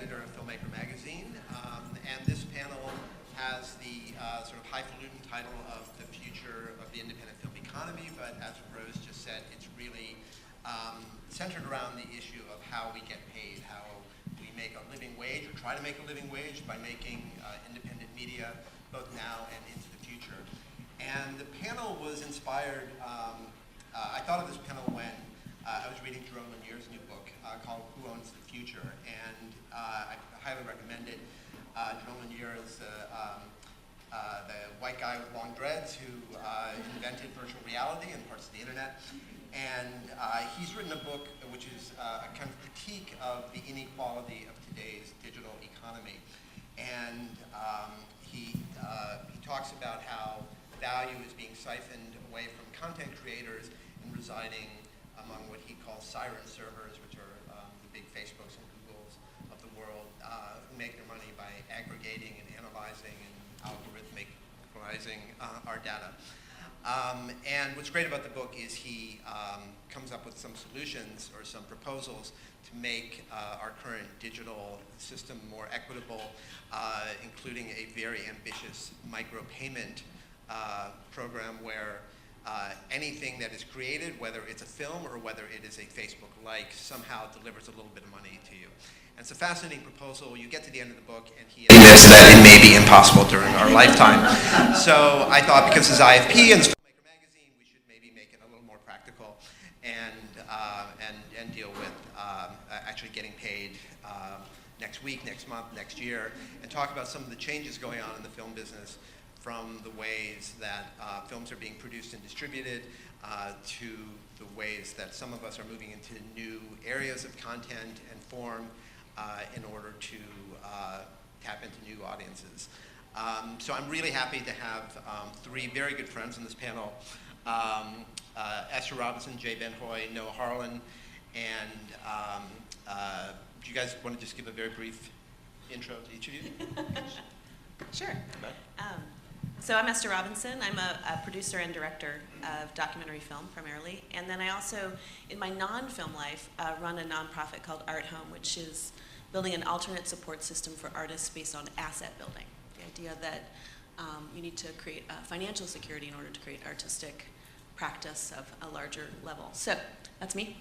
editor of Filmmaker Magazine, and this panel has the sort of highfalutin title of the future of the independent film economy, but as Rose just said, it's really centered around the issue of how we get paid, how we make a living wage or try to make a living wage by making independent media both now and into the future. And the panel was inspired, I thought of this panel when I was reading Jerome Lanier's new book called Who Owns the Future, and I highly recommend it. Jerome Lanier is the white guy with long dreads who invented virtual reality and parts of the internet. And he's written a book which is a kind of critique of the inequality of today's digital economy. And he talks about how value is being siphoned away from content creators and residing among what he calls siren servers, which are the big Facebooks and Googles of the world, who make their money by aggregating and analyzing and algorithmicalizing our data. And what's great about the book is he comes up with some solutions or some proposals to make our current digital system more equitable, including a very ambitious micropayment program where anything that is created, whether it's a film or whether it is a Facebook like, somehow delivers a little bit of money to you. And it's a fascinating proposal. You get to the end of the book, and he admits that it may be impossible during our lifetime. So I thought, because it's IFP and it's Filmmaker Magazine, we should maybe make it a little more practical and deal with actually getting paid next week, next month, next year, and talk about some of the changes going on in the film business, from the ways that films are being produced and distributed to the ways that some of us are moving into new areas of content and form in order to tap into new audiences. So I'm really happy to have three very good friends on this panel. Esther Robinson, Jay Ben Hoy, Noah Harlan, and do you guys want to just give a very brief intro to each of you? Sure. So I'm Esther Robinson. I'm a producer and director of documentary film primarily. And then I also, in my non-film life, run a nonprofit called Art Home, which is building an alternate support system for artists based on asset building. The idea that you need to create financial security in order to create artistic practice of a larger level. So that's me.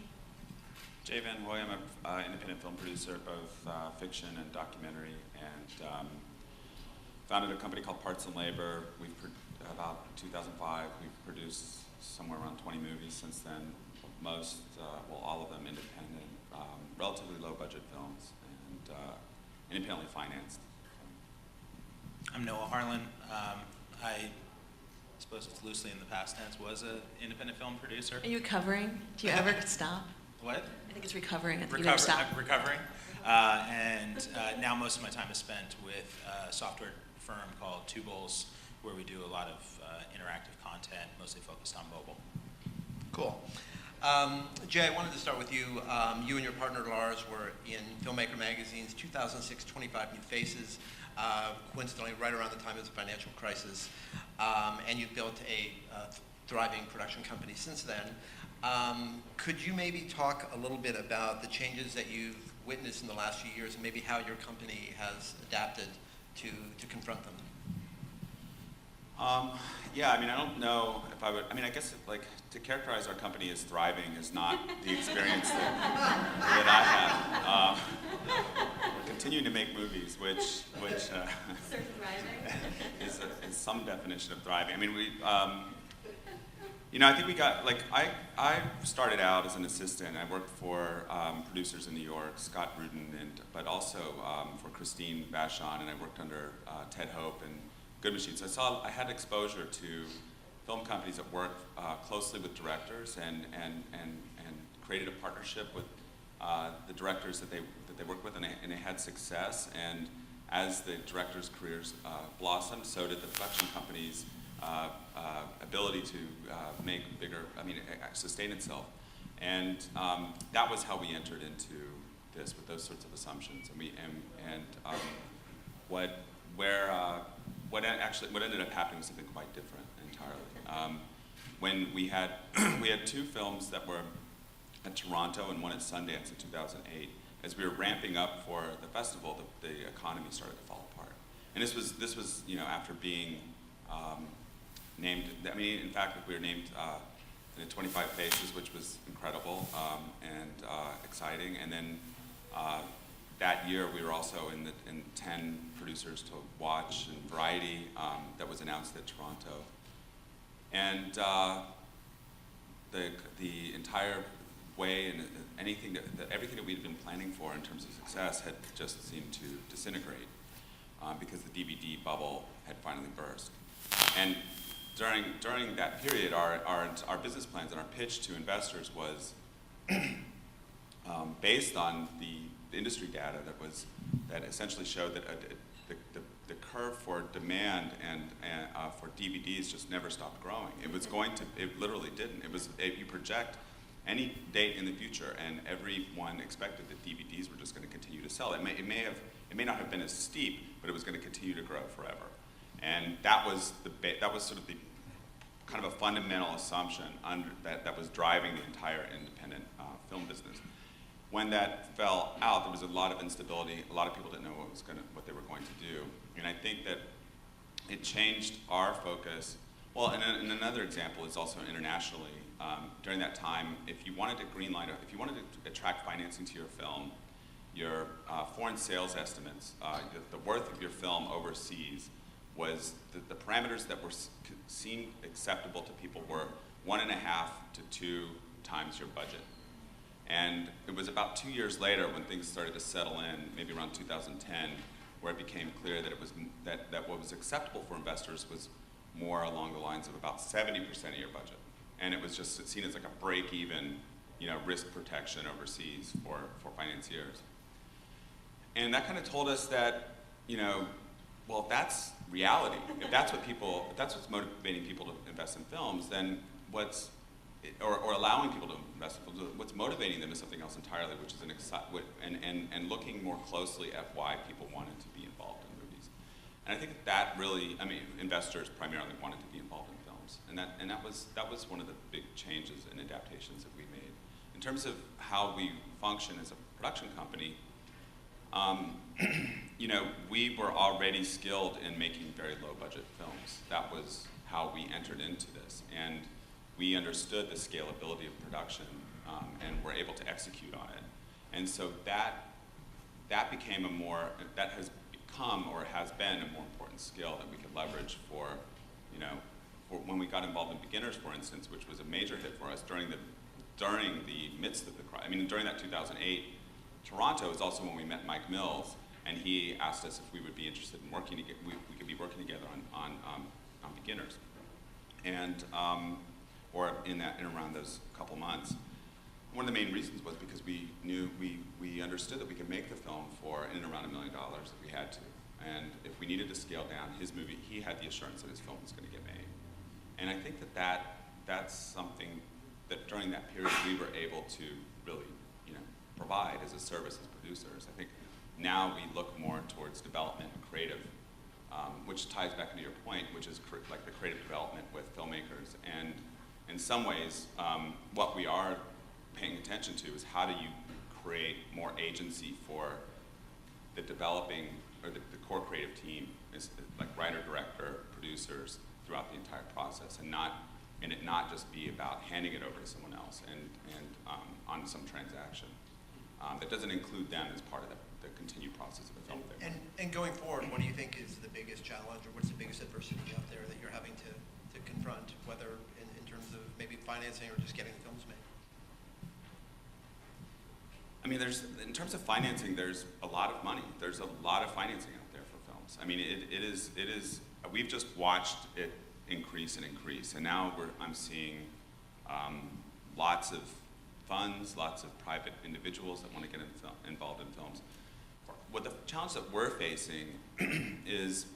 Jay Van Hoy, I'm an independent film producer, both fiction and documentary, and founded a company called Parts and Labor. We've about 2005. We've produced somewhere around 20 movies since then. Most, well, all of them independent, relatively low-budget films, and independently financed. I'm Noah Harlan. I suppose it's loosely in the past tense, was an independent film producer. Are you recovering? Do you ever stop? What? I think it's recovering. You never stop. I'm recovering. And now most of my time is spent with a software firm called Two Bowls, where we do a lot of interactive content, mostly focused on mobile. Cool. Jay, I wanted to start with you. You and your partner Lars were in Filmmaker Magazine's 2006 25 New Faces, coincidentally right around the time of the financial crisis, and you've built a thriving production company since then. Could you maybe talk a little bit about the changes that you've witnessed in the last few years, and maybe how your company has adapted to confront them? Yeah, I mean, I don't know if I would, I mean, I guess like to characterize our company as thriving is not the experience that I have. We're continuing to make movies, which is some definition of thriving. I mean, you know, I think we got, like, I started out as an assistant. I worked for producers in New York, Scott Rudin, but also for Christine Vachon, and I worked under Ted Hope and Good Machine. So I had exposure to film companies that work closely with directors and created a partnership with the directors that they worked with, and they had success. And as the directors' careers blossomed, so did the production companies' ability to make bigger, sustain itself. And that was how we entered into this, with those sorts of assumptions. And what ended up happening was something quite different entirely. When we had two films that were at Toronto and one at Sundance in 2008, as we were ramping up for the festival, the economy started to fall apart. And this was after being named. I mean, in fact, we were named in 25 Faces, which was incredible and exciting. And then that year, we were also in 10 producers to watch in Variety that was announced at Toronto. And the entire way and everything that we'd been planning for in terms of success had just seemed to disintegrate because the DVD bubble had finally burst. And during that period, our business plans and our pitch to investors was based on the industry data that essentially showed that the curve for demand and for DVDs just never stopped growing. It literally didn't. You project any date in the future, and everyone expected that DVDs were just going to continue to sell. It may not have been as steep, but it was going to continue to grow forever. And that was sort of the kind of a fundamental assumption that was driving the entire independent film business. When that fell out, there was a lot of instability. A lot of people didn't know what they were going to do. And I think that it changed our focus. Well, and another example is also internationally. During that time, if you wanted to attract financing to your film, your foreign sales estimates, the worth of your film overseas, was the parameters that seemed acceptable to people were 1.5 to 2 times your budget. And it was about 2 years later when things started to settle in, maybe around 2010, where it became clear that what was acceptable for investors was more along the lines of about 70% of your budget. And it was just seen as like a break-even, risk protection overseas for financiers. And that kind of told us that, well, if that's reality, if that's what's motivating people to invest in films, then or allowing people to invest in films, what's motivating them is something else entirely, which is and looking more closely at why people wanted to be involved in movies. And I think that really, investors primarily wanted to be involved in films, and that was one of the big changes and adaptations that we made. In terms of how we function as a production company, we were already skilled in making very low budget films. That was how we entered into this, and we understood the scalability of production and were able to execute on it. And so that has become or has been a more important skill that we could leverage for when we got involved in Beginners, for instance, which was a major hit for us during the midst of the crisis. During that 2008, Toronto is also when we met Mike Mills, and he asked us if we would be interested in working together. We could be working together on Beginners, and or in around those couple months. One of the main reasons was because we understood that we could make the film for in and around $1 million if we had to, and if we needed to scale down his movie, he had the assurance that his film was going to get made. And I think that's something that during that period we were able to really provide as a service as producers. I think now we look more towards development and creative, which ties back into your point, which is like the creative development with filmmakers. And in some ways, what we are paying attention to is how do you create more agency for the developing or the core creative team, is like writer, director, producers throughout the entire process, and it not just be about handing it over to someone else and on some transaction. That doesn't include them as part of the continued process of the film. And going forward, what do you think is the biggest challenge, or what's the biggest adversity out there that you're having to confront, whether in terms of maybe financing or just getting films made? In terms of financing, there's a lot of money. There's a lot of financing out there for films. It is. We've just watched it increase and increase, and now I'm seeing lots of funds, lots of private individuals that want to get involved in films. What the challenge that we're facing is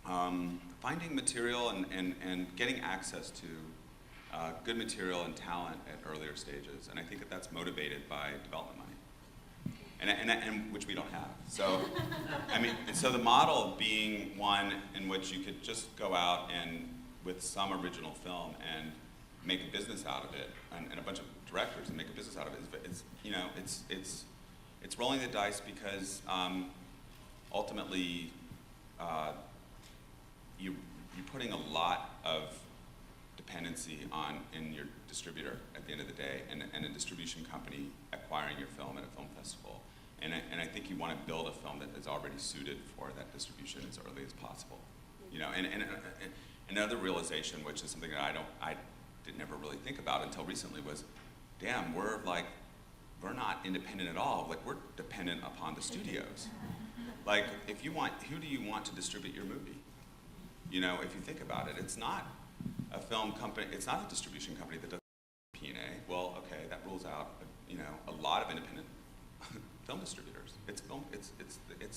finding material and getting access to good material and talent at earlier stages, and I think that's motivated by development money, and which we don't have. So, so the model being one in which you could just go out and with some original film and make a business out of it, and a bunch of directors and make a business out of it. it's rolling the dice because ultimately you're putting a lot of dependency in your distributor at the end of the day, and a distribution company acquiring your film at a film festival. And I think you want to build a film that is already suited for that distribution as early as possible. You know, and another realization, which is something that I didn't ever really think about until recently, was, damn, we're not independent at all. Like, we're dependent upon the studios. Like, who do you want to distribute your movie? You know, if you think about it, it's not a film company, it's not a distribution company that does P&A. Well, okay, that rules out, you know, a lot of independent film distributors. It's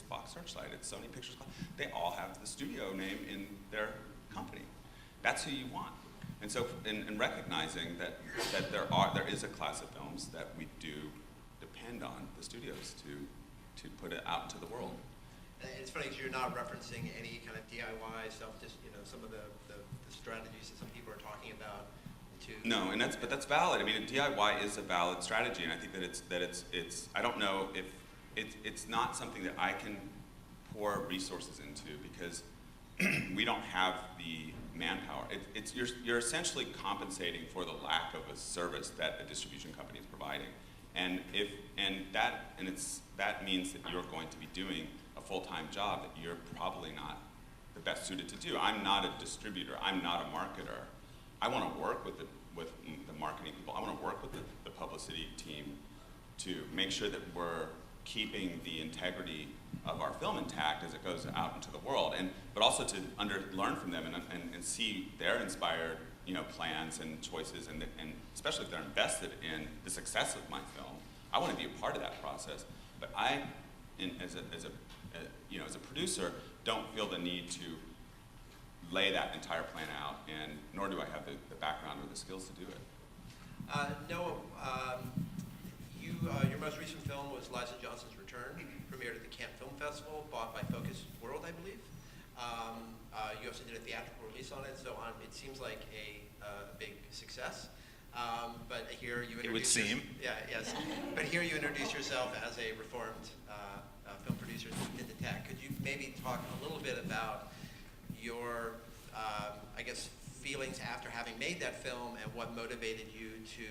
Fox Searchlight, it's Sony Pictures. They all have the studio name in their company. That's who you want. And so, in recognizing that there is a class of films that we do depend on the studios to put it out into the world. And it's funny because you're not referencing any kind of DIY stuff, just, you know, some of the strategies that some people are talking about. No, but that's valid. I mean, DIY is a valid strategy, and I think that it's. I don't know if it's not something that I can pour resources into because we don't have the manpower. You're essentially compensating for the lack of a service that a distribution company is providing, that means that you're going to be doing a full-time job that you're probably not the best suited to do. I'm not a distributor. I'm not a marketer. I want to work with the marketing people. I want to work with the publicity team to make sure that we're keeping the integrity of our film intact as it goes out into the world, but also to learn from them and see their inspired, you know, plans and choices, and especially if they're invested in the success of my film. I want to be a part of that process, but as a producer, don't feel the need to lay that entire plan out, and nor do I have the background or the skills to do it. Noah, your most recent film was Liza Johnson's Return, premiered at the Cannes Film Festival, bought by Focus World, I believe. You also did a theatrical release on it, so it seems like a big success. But here you it would seem. Yes. But here you introduce yourself as a reformed film producer into tech. Could you maybe talk a little bit about your, I guess, feelings after having made that film and what motivated you to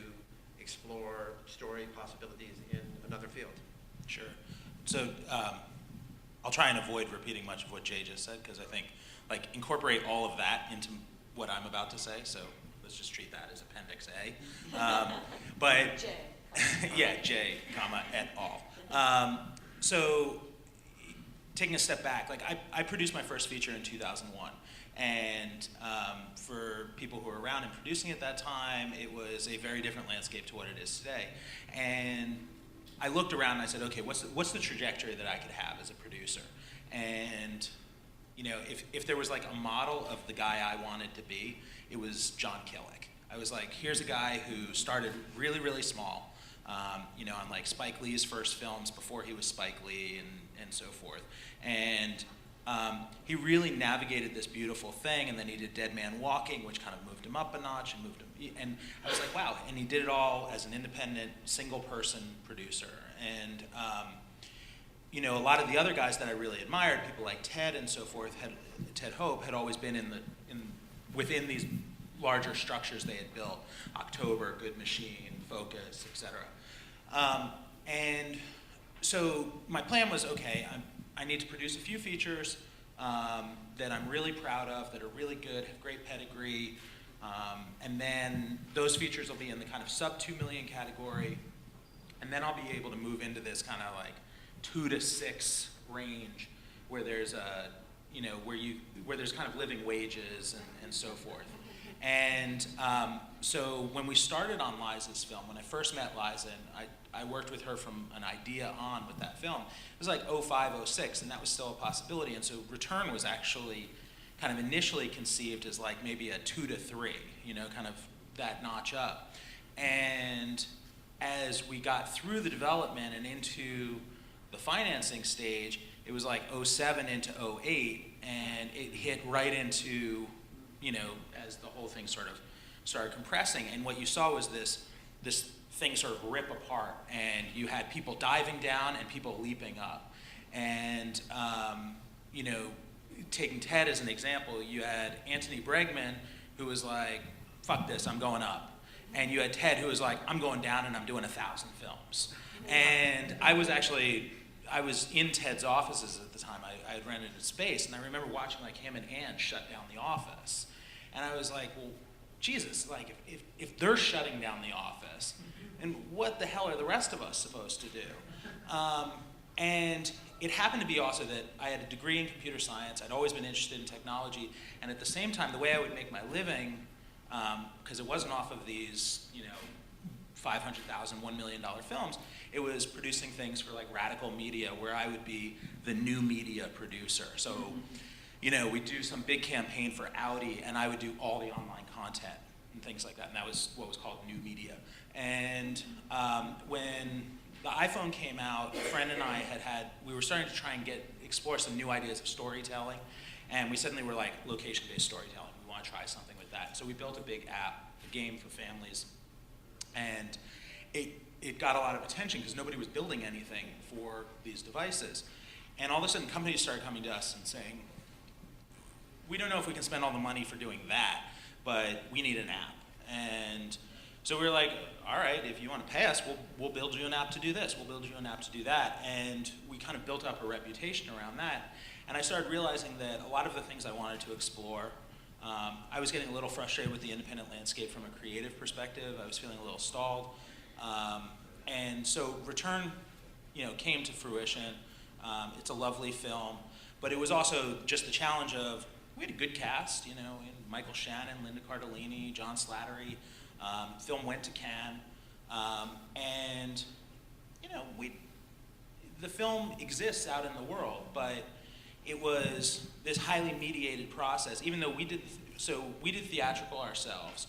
explore story possibilities in another field? Sure. So I'll try and avoid repeating much of what Jay just said, because I think, like, incorporate all of that into what I'm about to say. So let's just treat that as Appendix A. But J. yeah, J, comma, et al. So taking a step back, like I produced my first feature in 2001. And for people who were around and producing at that time, it was a very different landscape to what it is today. And I looked around and I said, okay, what's the trajectory that I could have as a producer? And, you know, if there was like a model of the guy I wanted to be, it was John Killick. I was like, here's a guy who started really, really small, you know, on like Spike Lee's first films before he was Spike Lee and so forth. And he really navigated this beautiful thing, and then he did Dead Man Walking, which kind of moved him up a notch and moved him. And I was like, wow! And he did it all as an independent, single-person producer. And you know, a lot of the other guys that I really admired, people like Ted and so forth, Ted Hope, had always been within these larger structures they had built: October, Good Machine, Focus, etc. And so my plan was, okay, I need to produce a few features that I'm really proud of, that are really good, have great pedigree, and then those features will be in the kind of sub 2 million category, and then I'll be able to move into this kind of like 2 to 6 range, where there's a, you know, where there's kind of living wages and so forth. And so when we started on Liza's film, when I first met Liza, and I worked with her from an idea on with that film, it was like 05, 06, and that was still a possibility. And so Return was actually kind of initially conceived as like maybe a 2 to 3, you know, kind of that notch up. And as we got through the development and into the financing stage, it was like 07 into 08, and it hit right into, you know, as the whole thing sort of started compressing. And what you saw was this things sort of rip apart, and you had people diving down and people leaping up. And, you know, taking Ted as an example, you had Anthony Bregman, who was like, fuck this, I'm going up. And you had Ted, who was like, I'm going down and I'm doing 1,000 films. And I was in Ted's offices at the time. I had rented a space, and I remember watching like him and Ann shut down the office. And I was like, well, Jesus, like if they're shutting down the office, and what the hell are the rest of us supposed to do? And it happened to be also that I had a degree in computer science. I'd always been interested in technology, and at the same time, the way I would make my living, because it wasn't off of these, you know, $500,000, $1 million films, it was producing things for like Radical Media, where I would be the new media producer. So, you know, we'd do some big campaign for Audi, and I would do all the online content and things like that, and that was what was called new media. And when the iPhone came out, a friend and I we were starting to try and explore some new ideas of storytelling, and we suddenly were like, location-based storytelling. We want to try something with that. So we built a big app, a game for families, and it got a lot of attention because nobody was building anything for these devices. And all of a sudden, companies started coming to us and saying, we don't know if we can spend all the money for doing that, but we need an app. And so we were like, all right, if you want to pay us, we'll build you an app to do this. We'll build you an app to do that. And we kind of built up a reputation around that. And I started realizing that a lot of the things I wanted to explore, I was getting a little frustrated with the independent landscape from a creative perspective. I was feeling a little stalled. And so Return, you know, came to fruition. It's a lovely film, but it was also just the challenge of, we had a good cast, you know, Michael Shannon, Linda Cardellini, John Slattery. Film went to Cannes, and you know, the film exists out in the world, but it was this highly mediated process. Even though we did theatrical ourselves,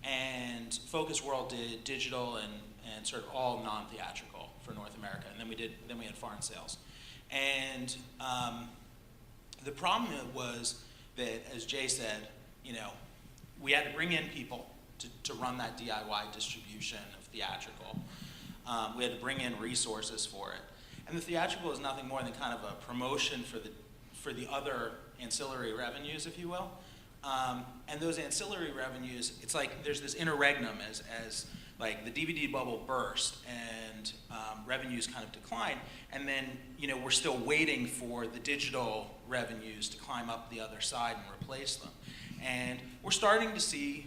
and Focus World did digital and sort of all non-theatrical for North America, and then we had foreign sales, and the problem was that, as Jay said, you know, we had to bring in people to run that DIY distribution of theatrical. We had to bring in resources for it. And the theatrical is nothing more than kind of a promotion for the other ancillary revenues, if you will. And those ancillary revenues, it's like there's this interregnum as like the DVD bubble burst and revenues kind of decline, and then, you know, we're still waiting for the digital revenues to climb up the other side and replace them. And we're starting to see,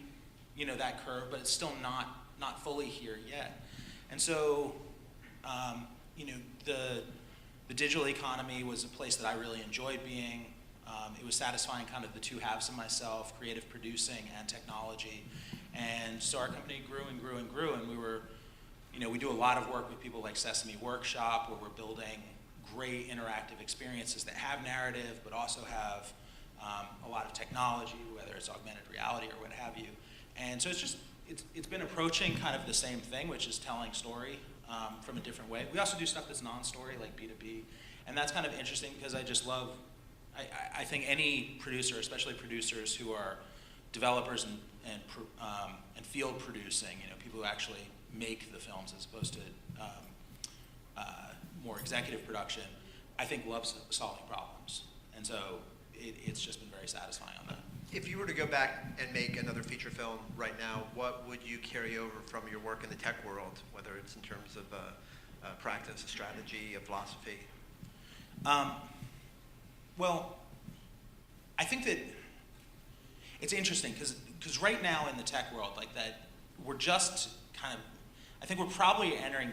you know, that curve, but it's still not fully here yet. And so, you know, the digital economy was a place that I really enjoyed being. It was satisfying kind of the two halves of myself, creative producing and technology. And so our company grew and grew and grew, and we were, you know, we do a lot of work with people like Sesame Workshop, where we're building great interactive experiences that have narrative, but also have a lot of technology, whether it's augmented reality or what have you. And so it's been approaching kind of the same thing, which is telling story from a different way. We also do stuff that's non-story, like B2B, and that's kind of interesting because I just love, I think any producer, especially producers who are developers and field producing, you know, people who actually make the films as opposed to more executive production, I think love solving problems. And so it's just been very satisfying on that. If you were to go back and make another feature film right now, what would you carry over from your work in the tech world, whether it's in terms of practice, a strategy, a philosophy? Well, I think that it's interesting because right now in the tech world, like that, we're just kind of, I think we're probably entering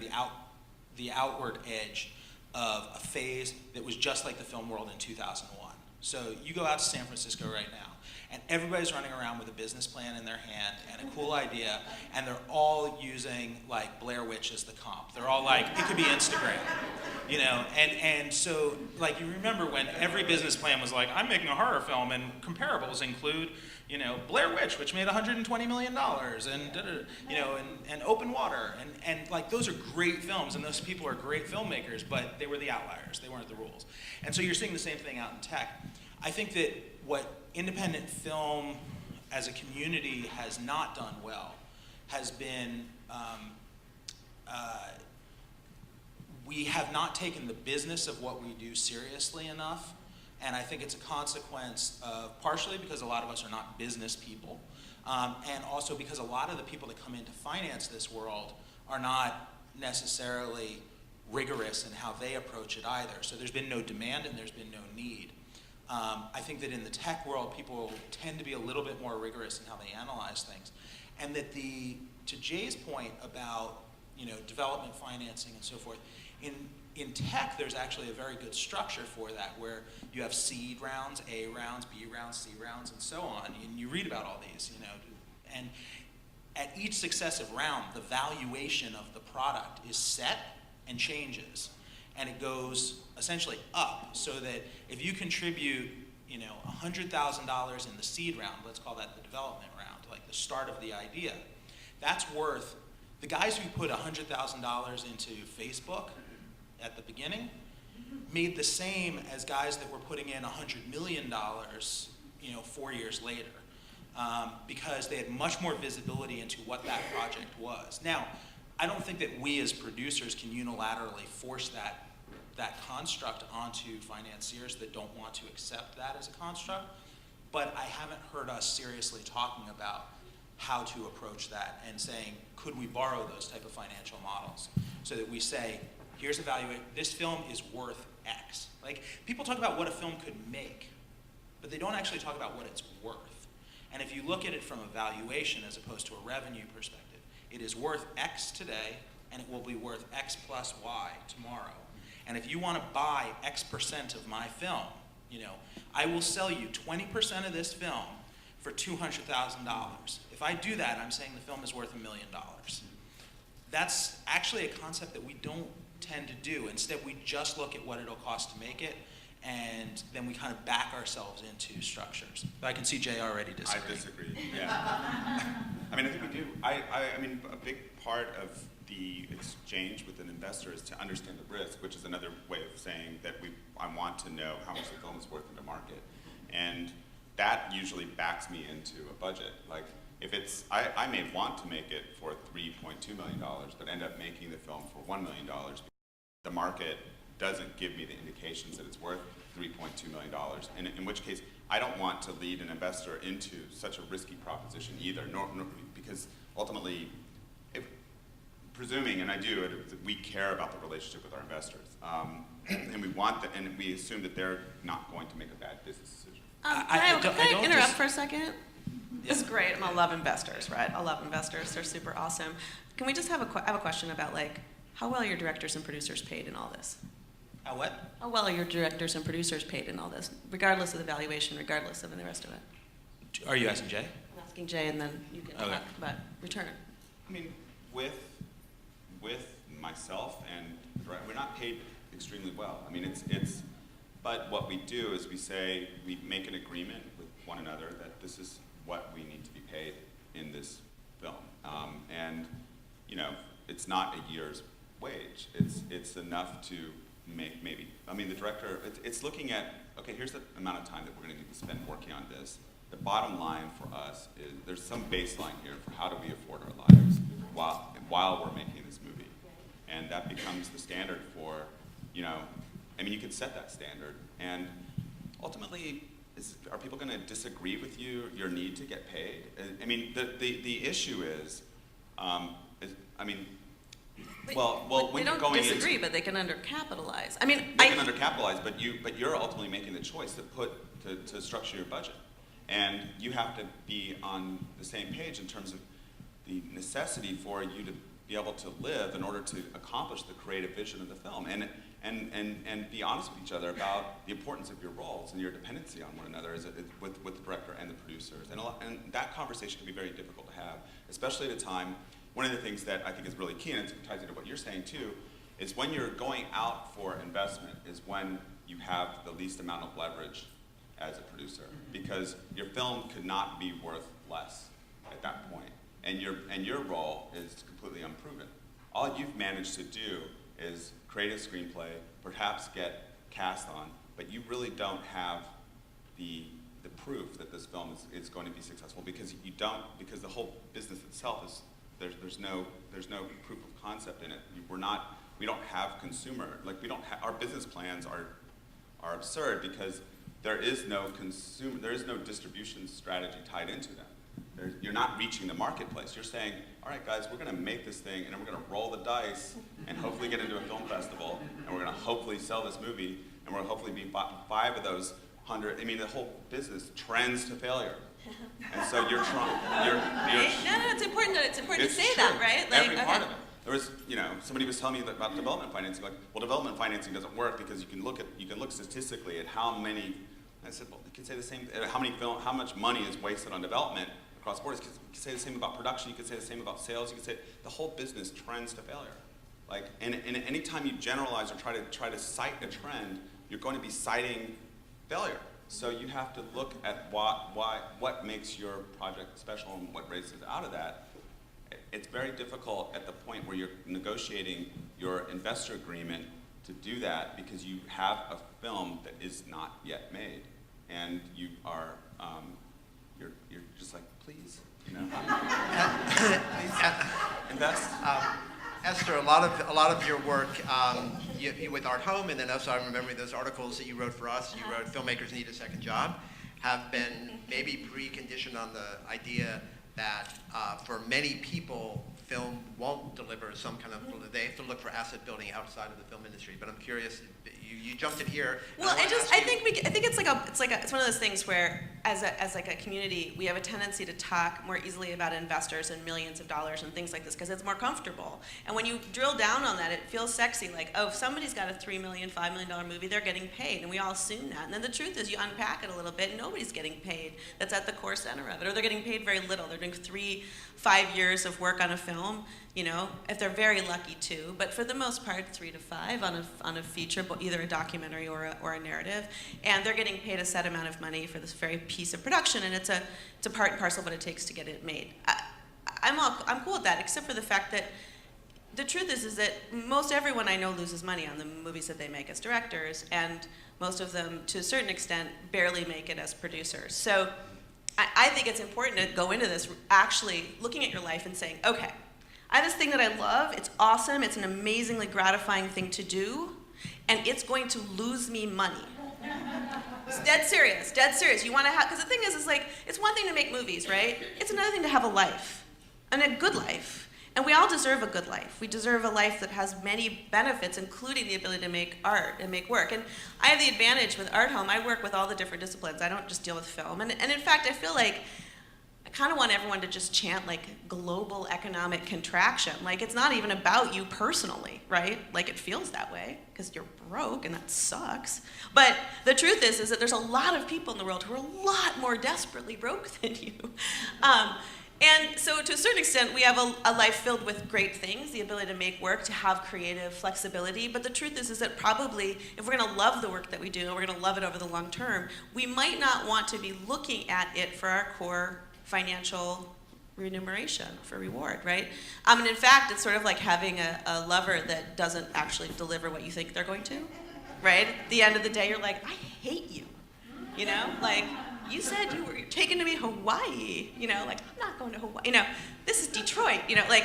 the outward edge of a phase that was just like the film world in 2001. So you go out to San Francisco right now, and everybody's running around with a business plan in their hand and a cool idea, and they're all using like Blair Witch as the comp. They're all like, it could be Instagram, you know? And so like you remember when every business plan was like, I'm making a horror film, and comparables include, you know, Blair Witch, which made $120 million, and you know, and Open Water, and like those are great films, and those people are great filmmakers, but they were the outliers, they weren't the rules. And so you're seeing the same thing out in tech. I think that what independent film as a community has not done well has been we have not taken the business of what we do seriously enough, and I think it's a consequence of partially because a lot of us are not business people, and also because a lot of the people that come in to finance this world are not necessarily rigorous in how they approach it either. So there's been no demand and there's been no need. I think that in the tech world, people tend to be a little bit more rigorous in how they analyze things. And that to Jay's point about development financing and so forth, in tech, there's actually a very good structure for that, where you have seed rounds, A rounds, B rounds, C rounds, and so on. And you read about all these, and at each successive round, the valuation of the product is set and changes. And it goes essentially up, so that if you contribute, $100,000 in the seed round, let's call that the development round, like the start of the idea, that's worth, the guys who put $100,000 into Facebook at the beginning made the same as guys that were putting in $100 million, 4 years later, because they had much more visibility into what that project was. Now, I don't think that we as producers can unilaterally force that construct onto financiers that don't want to accept that as a construct, but I haven't heard us seriously talking about how to approach that and saying, could we borrow those type of financial models so that we say, here's a value, this film is worth X. Like, people talk about what a film could make, but they don't actually talk about what it's worth. And if you look at it from a valuation as opposed to a revenue perspective, it is worth X today, and it will be worth X plus Y tomorrow. And if you want to buy X% of my film, I will sell you 20% of this film for $200,000. If I do that, I'm saying the film is worth $1 million. That's actually a concept that we don't tend to do. Instead, we just look at what it'll cost to make it, and then we kind of back ourselves into structures. But I can see Jay already disagreeing. I disagree, yeah. I think we do. I mean, a big part of the exchange with an investor is to understand the risk, which is another way of saying that I want to know how much the film is worth in the market. And that usually backs me into a budget. Like, if it's, I may want to make it for $3.2 million, but end up making the film for $1 million. The market doesn't give me the indications that it's worth $3.2 million, and in which case, I don't want to lead an investor into such a risky proposition either, nor because ultimately, presuming, and I do, we care about the relationship with our investors, and we want that, and we assume that they're not going to make a bad business decision. Can I interrupt for a second? This is great. I love investors, right? I love investors. They're super awesome. Can we just have I have a question about, like, how well are your directors and producers paid in all this? How what? How well are your directors and producers paid in all this, regardless of the valuation, regardless of the rest of it? Are you asking Jay? I'm asking Jay, and then you can talk about return. I mean, with myself and we're not paid extremely well. I mean, but what we do is we make an agreement with one another that this is what we need to be paid in this film. And, it's not a year's wage. It's enough to make maybe, the director, it's looking at, okay, here's the amount of time that we're gonna need to spend working on this. The bottom line for us is there's some baseline here for how do we afford our lives while we're making this movie. And that becomes the standard for, you could set that standard. And ultimately, are people going to disagree with your need to get paid? The issue is, when they don't going disagree, but they can undercapitalize. They can undercapitalize, but you're ultimately making the choice to structure your budget. And you have to be on the same page in terms of the necessity for you to be able to live in order to accomplish the creative vision of the film, and be honest with each other about the importance of your roles and your dependency on one another with the director and the producers. And that conversation can be very difficult to have, especially at a time. One of the things that I think is really key, and it ties into what you're saying too, is when you're going out for investment is when you have the least amount of leverage as a producer, because your film could not be worth less at that point. And your role is completely unproven. All you've managed to do is create a screenplay, perhaps get cast on, but you really don't have the proof that this film is going to be successful, because the whole business itself is there's no proof of concept in it. We don't have consumer, like our business plans are absurd because there is no distribution strategy tied into them. You're not reaching the marketplace. You're saying, all right, guys, we're going to make this thing, and then we're going to roll the dice and hopefully get into a film festival, and we're going to hopefully sell this movie, and we're going to hopefully be 5 of those 100. I mean, the whole business trends to failure. And so you're trying. No, it's important to say true. that, right? Like, Every part of it. There was, somebody was telling me about development financing. Like, well, development financing doesn't work because you can look statistically at how many. I said, well, you can say the same. How much money is wasted on development across borders? You could say the same about production. You could say the same about sales. You could say the whole business trends to failure. Like, and any time you generalize or try to cite a trend, you're going to be citing failure. So you have to look at what makes your project special and what raises out of that. It's very difficult at the point where you're negotiating your investor agreement to do that because you have a film that is not yet made, and you are you're just like, please, please invest. Esther, a lot of your work you with Art Home, and then also I'm remembering those articles that you wrote for us. You wrote "Filmmakers Need a Second Job," have been maybe preconditioned on the idea that for many people, film won't deliver some kind of. They have to look for asset building outside of the film industry. But I'm curious, you jumped in here. Well, I think it's one of those things where, as a community, we have a tendency to talk more easily about investors and millions of dollars and things like this because it's more comfortable. And when you drill down on that, it feels sexy. Like, oh, if somebody's got a $3 million, $5 million movie, they're getting paid, and we all assume that. And then the truth is, you unpack it a little bit, and nobody's getting paid. That's at the core center of it, or they're getting paid very little. They're doing 3-5 years of work on a film. If they're very lucky too, but for the most part, 3 to 5 on a feature, either a documentary or a narrative, and they're getting paid a set amount of money for this very piece of production, and it's a part and parcel of what it takes to get it made. I'm cool with that, except for the fact that the truth is that most everyone I know loses money on the movies that they make as directors, and most of them, to a certain extent, barely make it as producers. So I think it's important to go into this actually looking at your life and saying, okay, I have this thing that I love, it's awesome, it's an amazingly gratifying thing to do, and it's going to lose me money. It's dead serious. You want to have, because the thing is like, it's one thing to make movies, right? It's another thing to have a life, and a good life. And we all deserve a good life. We deserve a life that has many benefits, including the ability to make art and make work. And I have the advantage with Art Home, I work with all the different disciplines. I don't just deal with film. And in fact, I feel like I kind of want everyone to just chant like global economic contraction. Like, it's not even about you personally, right? Like, it feels that way because you're broke and that sucks. But the truth is that there's a lot of people in the world who are a lot more desperately broke than you. And so to a certain extent, we have a life filled with great things, the ability to make work, to have creative flexibility. But the truth is that probably if we're going to love the work that we do and we're going to love it over the long term, we might not want to be looking at it for our core financial remuneration, for reward, right? And in fact, it's sort of like having a lover that doesn't actually deliver what you think they're going to, right? At the end of the day, you're like, I hate you, like, you said you were taking to me Hawaii, like, I'm not going to Hawaii, this is Detroit, like,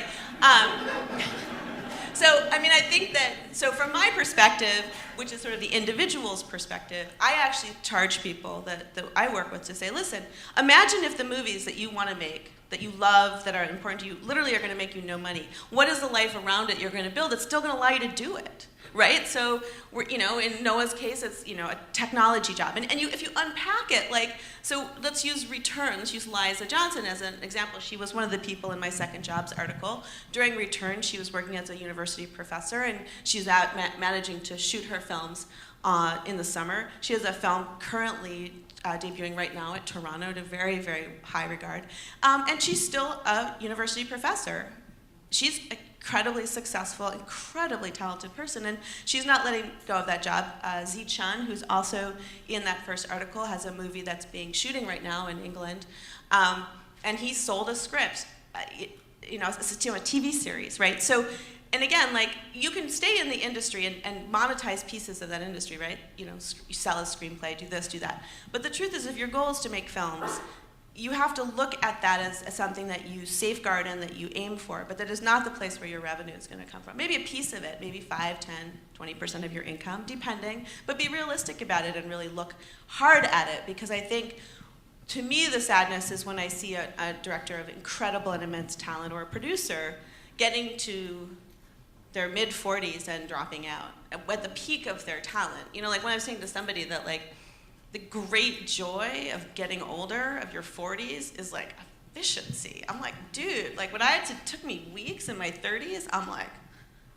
so, I think that, so from my perspective, which is sort of the individual's perspective, I actually charge people that I work with to say, listen, imagine if the movies that you want to make, that you love, that are important to you, literally are going to make you no money. What is the life around it you're going to build that's still going to allow you to do it? Right? So we're, in Noah's case, it's, a technology job. And if you unpack it, like, so let's use Return. Let's use Liza Johnson as an example. She was one of the people in my Second Jobs article. During Return, she was working as a university professor, and she was out managing to shoot her films in the summer. She has a film currently debuting right now at Toronto to very, very high regard. And she's still a university professor. She's incredibly successful, incredibly talented person, and she's not letting go of that job. Zi Chun, who's also in that first article, has a movie that's shooting right now in England, and he sold a script, it's a TV series, right? So, and again, like, you can stay in the industry and monetize pieces of that industry, right? You sell a screenplay, do this, do that. But the truth is, if your goal is to make films, you have to look at that as something that you safeguard and that you aim for, but that is not the place where your revenue is going to come from. Maybe a piece of it, maybe 5, 10, 20% of your income, depending, but be realistic about it and really look hard at it, because I think, to me, the sadness is when I see a director of incredible and immense talent, or a producer getting to their mid-40s and dropping out at the peak of their talent. You know, like when I was saying to somebody that, like, the great joy of getting older, of your 40s, is like efficiency. I'm like, dude, like when it took me weeks in my 30s, I'm like,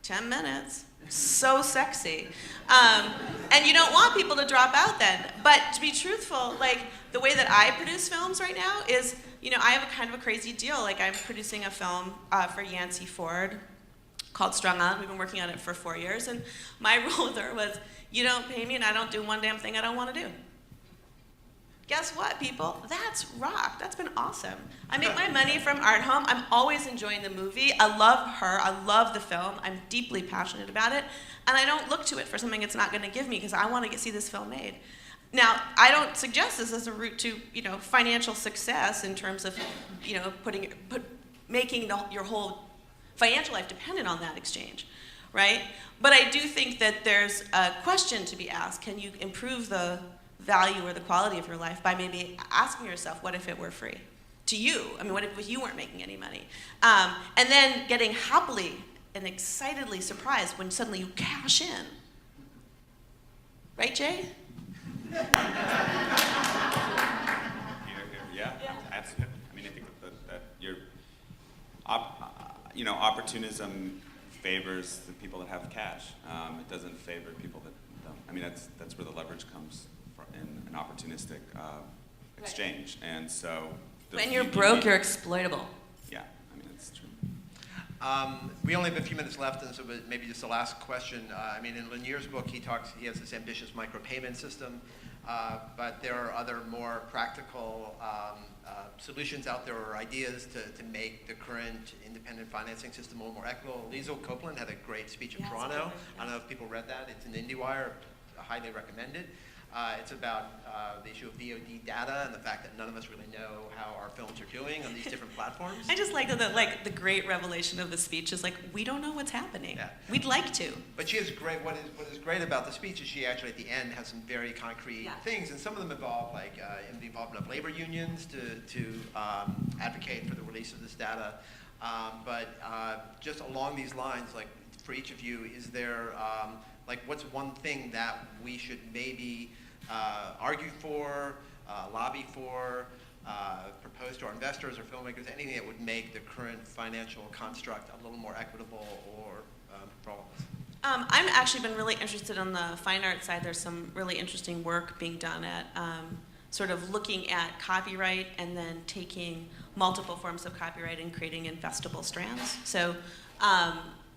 10 minutes, so sexy. And you don't want people to drop out then. But to be truthful, like the way that I produce films right now is, you know, I have a kind of a crazy deal. Like I'm producing a film for Yancey Ford called Strung On. We've been working on it for 4 years. And my rule with her was, you don't pay me and I don't do one damn thing I don't want to do. Guess what, people? That's rock. That's been awesome. I make my money from Art Home. I'm always enjoying the movie. I love her. I love the film. I'm deeply passionate about it. And I don't look to it for something it's not going to give me, because I want to see this film made. Now, I don't suggest this as a route to, you know, financial success in terms of, you know, making your whole financial life dependent on that exchange, right? But I do think that there's a question to be asked. Can you improve the value or the quality of your life by maybe asking yourself, what if it were free to you? I mean, what if you weren't making any money? And then getting happily and excitedly surprised when suddenly you cash in. Right, Jay? Yeah, absolutely. I mean, I think that your, you know, opportunism favors the people that have cash. It doesn't favor people that don't. I mean, that's where the leverage comes in an opportunistic exchange. Right. And so when you're broke, you're exploitable. Yeah, I mean, that's true. We only have a few minutes left, and so maybe just the last question. I mean, in Lanier's book, he has this ambitious micropayment system, but there are other more practical solutions out there, or ideas to make the current independent financing system a little more equitable. Liesl Copeland had a great speech in Toronto. I don't know if people read that. It's in IndieWire. I highly recommend it. It's about the issue of VOD data and the fact that none of us really know how our films are doing on these different platforms. I just like that, like the great revelation of the speech is like, we don't know what's happening. Yeah. We'd like to. But she has great. What is great about the speech is she actually at the end has some very concrete things, and some of them involve like the involvement of labor unions to advocate for the release of this data. But just along these lines, like for each of you, is there like what's one thing that we should maybe argue for, lobby for, propose to our investors or filmmakers, anything that would make the current financial construct a little more equitable or for all of us? I've actually been really interested on the fine art side. There's some really interesting work being done at sort of looking at copyright and then taking multiple forms of copyright and creating investable strands. So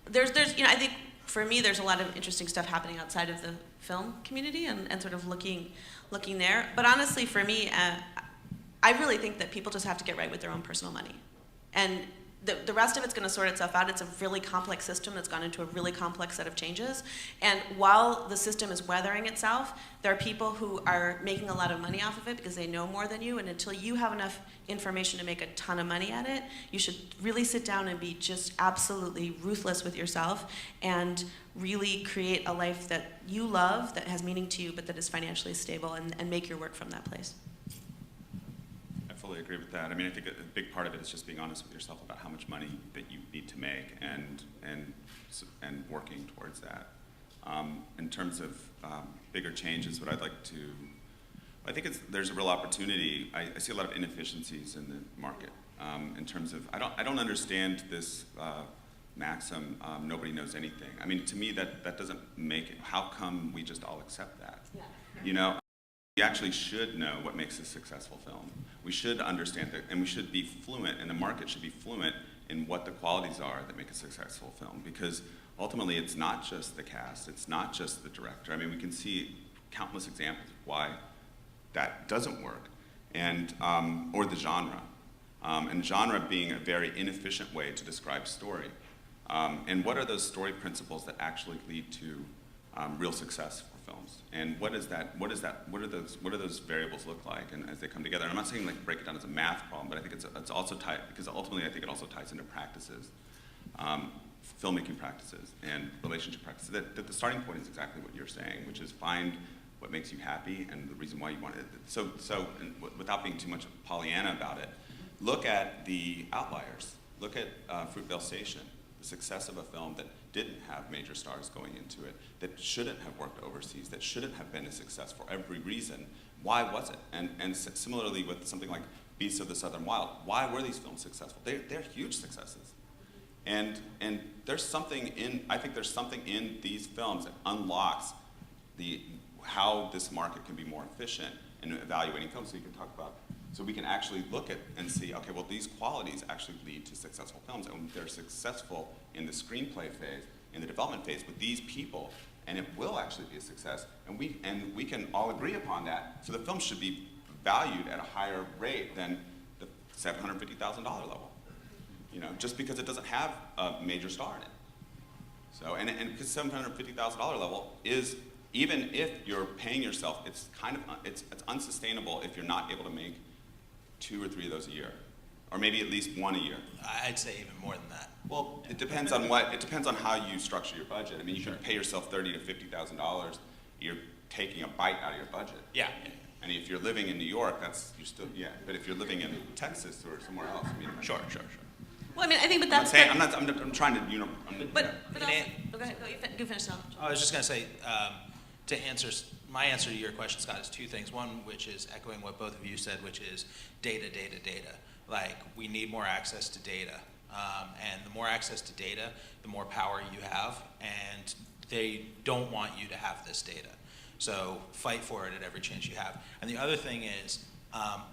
there's you know, I think for me, there's a lot of interesting stuff happening outside of the film community and sort of looking there. But honestly, for me, I really think that people just have to get right with their own personal money. And the rest of it's going to sort itself out. It's a really complex system that's gone into a really complex set of changes. And while the system is weathering itself, there are people who are making a lot of money off of it because they know more than you. And until you have enough information to make a ton of money at it, you should really sit down and be just absolutely ruthless with yourself and really create a life that you love, that has meaning to you, but that is financially stable, and make your work from that place. I fully agree with that. I mean, I think a big part of it is just being honest with yourself about how much money that you need to make and working towards that. In terms of bigger changes, what I'd like to, I think there's a real opportunity. I see a lot of inefficiencies in the market in terms of, I don't understand this maxim, nobody knows anything. I mean, to me, that doesn't make it, how come we just all accept that? Yeah. You know? We actually should know what makes a successful film. We should understand it, and we should be fluent, and the market should be fluent in what the qualities are that make a successful film, because ultimately it's not just the cast, it's not just the director. I mean, we can see countless examples of why that doesn't work, and or the genre, and genre being a very inefficient way to describe story. And what are those story principles that actually lead to real success for films, and what are those variables look like, and as they come together. And I'm not saying like break it down as a math problem, but I think it's also tied, because ultimately I think it also ties into practices, filmmaking practices and relationship practices. That the starting point is exactly what you're saying, which is find what makes you happy and the reason why you want it. So without being too much Pollyanna about it, look at the outliers. Look at Fruitvale Station, the success of a film that didn't have major stars going into it, that shouldn't have worked overseas, that shouldn't have been a success for every reason. Why was it? And similarly with something like Beasts of the Southern Wild, why were these films successful? They're huge successes. And there's something I think there's something in these films that unlocks how this market can be more efficient in evaluating films. So you can talk about, so we can actually look at and see, okay, well, these qualities actually lead to successful films, and they're successful in the screenplay phase, in the development phase with these people, and it will actually be a success, and we can all agree upon that. So the film should be valued at a higher rate than the $750,000 level, just because it doesn't have a major star in it. So, and because $750,000 level is, even if you're paying yourself, it's unsustainable if you're not able to make 2 or 3 of those a year, or maybe at least 1 a year. I'd say even more than that. Well, it depends on how you structure your budget. I mean, you can pay yourself $30,000 to $50,000. You're taking a bite out of your budget. Yeah. And if you're living in New York, But if you're living in Texas or somewhere else, I mean. Sure. Well, I mean, I think, but that's. I'm trying to, But also, go ahead. You finish now. I was just going to say, my answer to your question, Scott, is 2 things. One, which is echoing what both of you said, which is data. Like, we need more access to data. And the more access to data, the more power you have, and they don't want you to have this data. So fight for it at every chance you have. And the other thing is,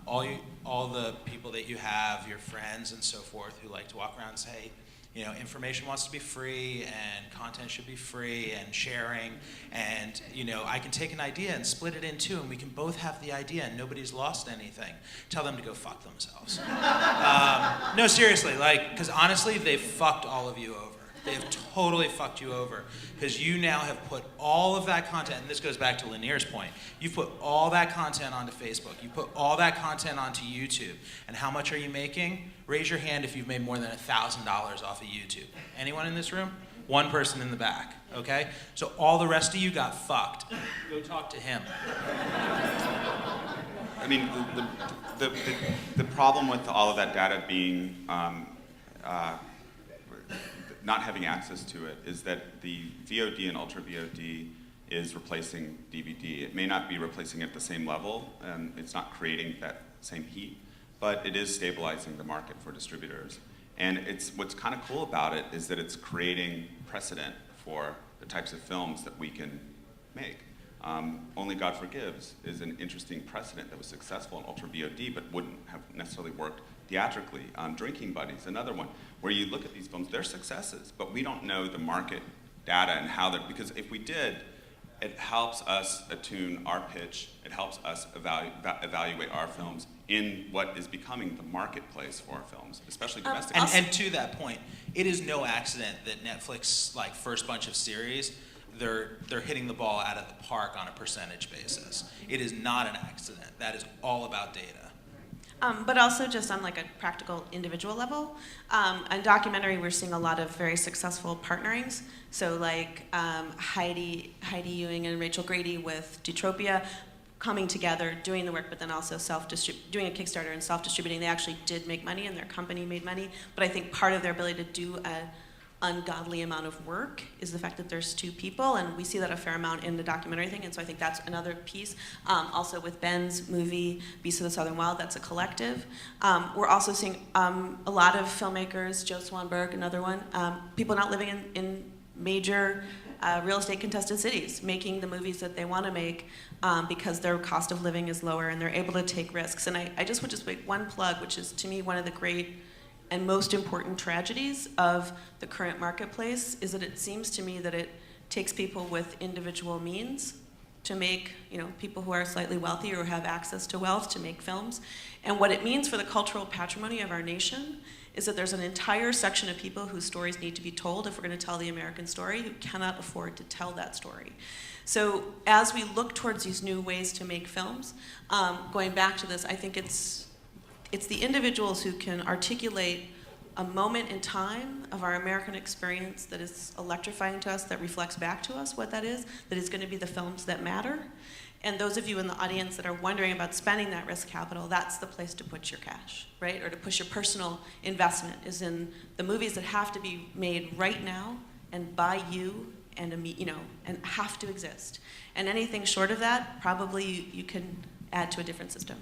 all the people that you have, your friends and so forth, who like to walk around and say, information wants to be free, and content should be free, and sharing, and I can take an idea and split it in 2, and we can both have the idea, and nobody's lost anything. Tell them to go fuck themselves. No, seriously, because honestly, they've fucked all of you over. They have totally fucked you over, because you now have put all of that content, and this goes back to Lanier's point, you've put all that content onto Facebook, you put all that content onto YouTube, and how much are you making? Raise your hand if you've made more than $1,000 off of YouTube. Anyone in this room? 1 person in the back, okay? So all the rest of you got fucked. Go talk to him. I mean, the problem with all of that data being not having access to it is that the VOD and Ultra VOD is replacing DVD. It may not be replacing it at the same level, and it's not creating that same heat, but it is stabilizing the market for distributors. And what's kind of cool about it is that it's creating precedent for the types of films that we can make. Only God Forgives is an interesting precedent that was successful in Ultra VOD, but wouldn't have necessarily worked theatrically. Drinking Buddies, another one, where you look at these films, they're successes, but we don't know the market data and how because if we did, it helps us attune our pitch, it helps us evaluate our films in what is becoming the marketplace for our films, especially domestic. And to that point, it is no accident that Netflix, first bunch of series, they're hitting the ball out of the park on a percentage basis. It is not an accident. That is all about data. But also just on a practical individual level. On documentary, we're seeing a lot of very successful partnerings. So Heidi Ewing and Rachel Grady with Deutropia coming together, doing the work, but then also doing a Kickstarter and self-distributing. They actually did make money, and their company made money. But I think part of their ability to do an ungodly amount of work is the fact that there's 2 people, and we see that a fair amount in the documentary thing, and so I think that's another piece. Also with Ben's movie, Beasts of the Southern Wild, that's a collective. We're also seeing a lot of filmmakers, Joe Swanberg, another one, people not living in major real estate contested cities, making the movies that they want to make because their cost of living is lower and they're able to take risks. And I just would make one plug, which is to me one of the great and most important tragedies of the current marketplace, is that it seems to me that it takes people with individual means to make, people who are slightly wealthy or have access to wealth to make films. And what it means for the cultural patrimony of our nation is that there's an entire section of people whose stories need to be told if we're going to tell the American story, who cannot afford to tell that story. So as we look towards these new ways to make films, going back to this, I think it's the individuals who can articulate a moment in time of our American experience that is electrifying to us, that reflects back to us what that is going to be the films that matter. And those of you in the audience that are wondering about spending that risk capital, that's the place to put your cash, right? Or to push your personal investment, is in the movies that have to be made right now and by you and and have to exist. And anything short of that, probably you can add to a different system.